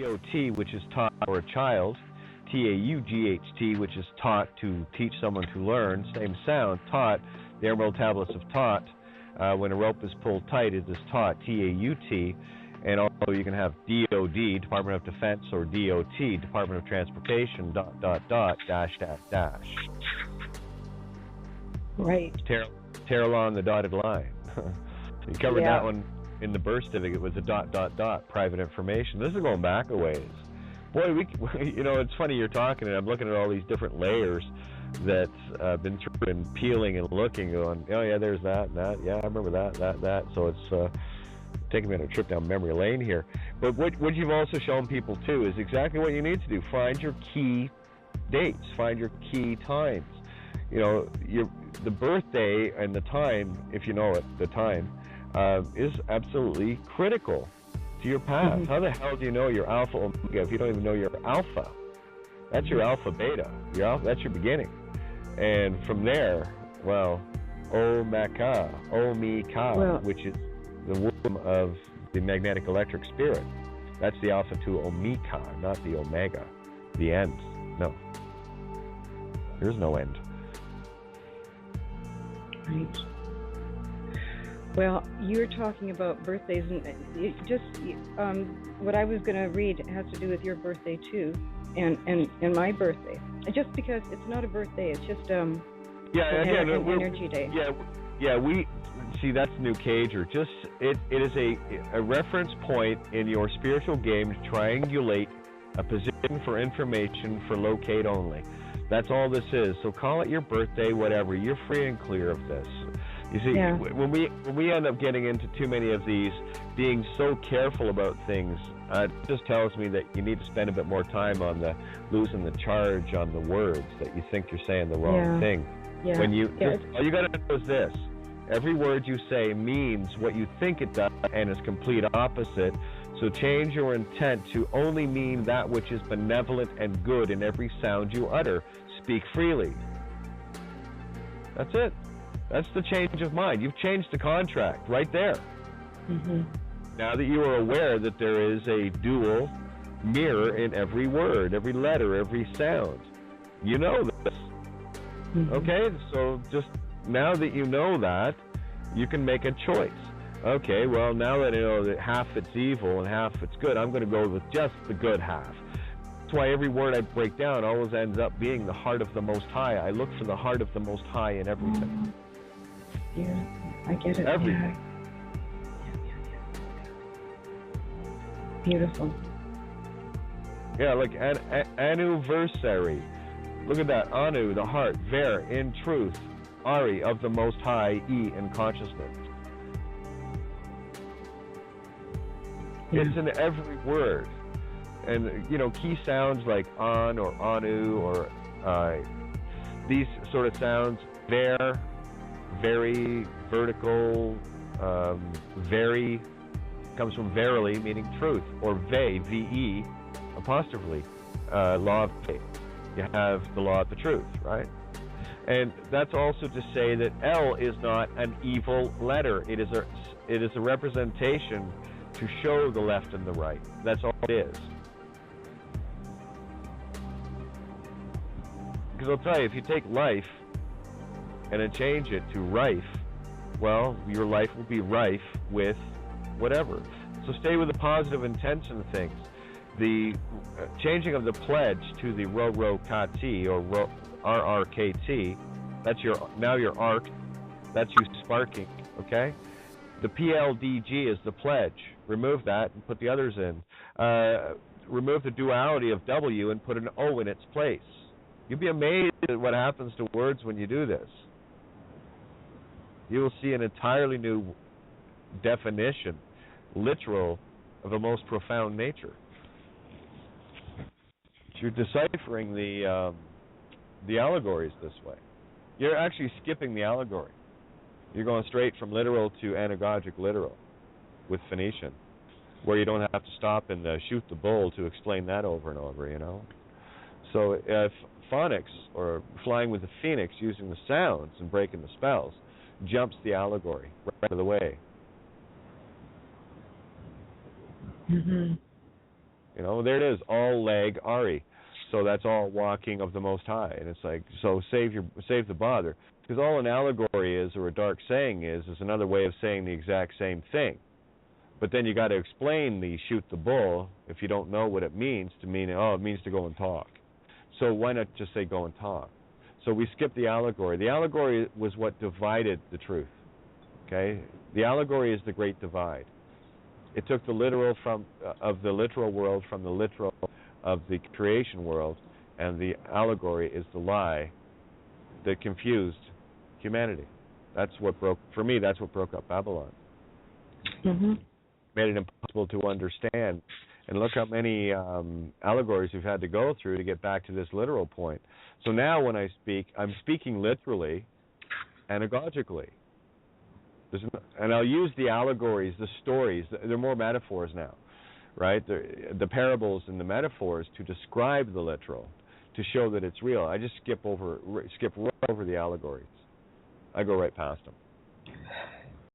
T-O-T, which is taught, or a child. T-A-U-G-H-T, which is taught, to teach someone to learn. Same sound, taught. The Emerald Tablets of Taught. When a rope is pulled tight, it is taught, T-A-U-T. And also you can have D-O-D, Department of Defense, or D-O-T, Department of Transportation, ... Right. Tear along the dotted line. You covered that one in the birth certificate with the ... private information. This is going back a ways. Boy, it's funny you're talking, and I'm looking at all these different layers that's been through and peeling and looking, going, oh yeah, there's that and that. Yeah, I remember that. So it's taking me on a trip down memory lane here. But what you've also shown people too is exactly what you need to do. Find your key dates. Find your key times. The birthday and the time, if you know it, the time, is absolutely critical to your path. Mm-hmm. How the hell do you know your alpha omega if you don't even know your alpha? That's your alpha beta. That's your beginning. And from there, Omega, which is the womb of the magnetic electric spirit. That's the alpha to omega, not the omega. The end. No. There's no end. Right. Well, you're talking about birthdays, and what I was going to read has to do with your birthday too, and my birthday. Just because it's not a birthday, it's just an energy day. Yeah. We see that's New Cager. Just it is a reference point in your spiritual game to triangulate a position for information for locate only. That's all this is. So call it your birthday, whatever. You're free and clear of this. You see, when we end up getting into too many of these, being so careful about things, it just tells me that you need to spend a bit more time on losing the charge on the words that you think you're saying the wrong thing. Yeah. When all you got to know is this: every word you say means what you think it does, and is complete opposite. So change your intent to only mean that which is benevolent and good in every sound you utter. Speak freely. That's it. That's the change of mind. You've changed the contract right there. Mm-hmm. Now that you are aware that there is a dual mirror in every word, every letter, every sound. You know this. Mm-hmm. Okay? So just now that you know that, you can make a choice. Okay, well, now that I know that half it's evil and half it's good, I'm going to go with just the good half. That's why every word I break down always ends up being the heart of the Most High. I look for the heart of the Most High in everything. Yeah, I get it. Everything. Yeah. Beautiful. Yeah, like anniversary. Look at that. Anu, the heart. Ver, in truth. Ari, of the Most High. E, in consciousness. Yeah. It's in every word. And, key sounds like on or anu or these sort of sounds. Ver, very, vertical, very, comes from verily, meaning truth. Or ve, V-E, apostrophe, law of faith. You have the law of the truth, right? And that's also to say that L is not an evil letter. It is a representation to show the left and the right. That's all it is. Because I'll tell you, if you take life and then change it to rife, well, your life will be rife with whatever. So stay with the positive intention of things. The changing of the pledge to the ro-ro-ka-t or R-R-K-T, that's now your arc, that's you sparking, okay? The PLDG is the pledge. Remove that and put the others in. Remove the duality of W and put an O in its place. You'll be amazed at what happens to words when you do this. You will see an entirely new definition, literal, of a most profound nature. You're deciphering the allegories this way. You're actually skipping the allegory. You're going straight from literal to anagogic literal with Phoenician, where you don't have to stop and shoot the bull to explain that over and over, So phonics, or flying with the phoenix, using the sounds and breaking the spells, jumps the allegory right out of the way. Mm-hmm. You know, there it is, all leg Ari. So that's all walking of the Most High. And it's like, so save the bother. Because all an allegory is, or a dark saying is another way of saying the exact same thing. But then you got to explain the shoot the bull if you don't know what it means to mean, oh, it means to go and talk. So why not just say go and talk? So we skip the allegory. The allegory was what divided the truth. Okay? The allegory is the great divide. It took the literal of the literal world from the literal of the creation world, and the allegory is the lie that confused humanity. That's what broke up Babylon. Mm-hmm. Made it impossible to understand. And look how many allegories we've had to go through to get back to this literal point. So now when I speak, I'm speaking literally, anagogically. And I'll use the allegories, the stories. They're more metaphors now, right? The parables and the metaphors to describe the literal, to show that it's real. I just skip right over the allegories. I go right past them.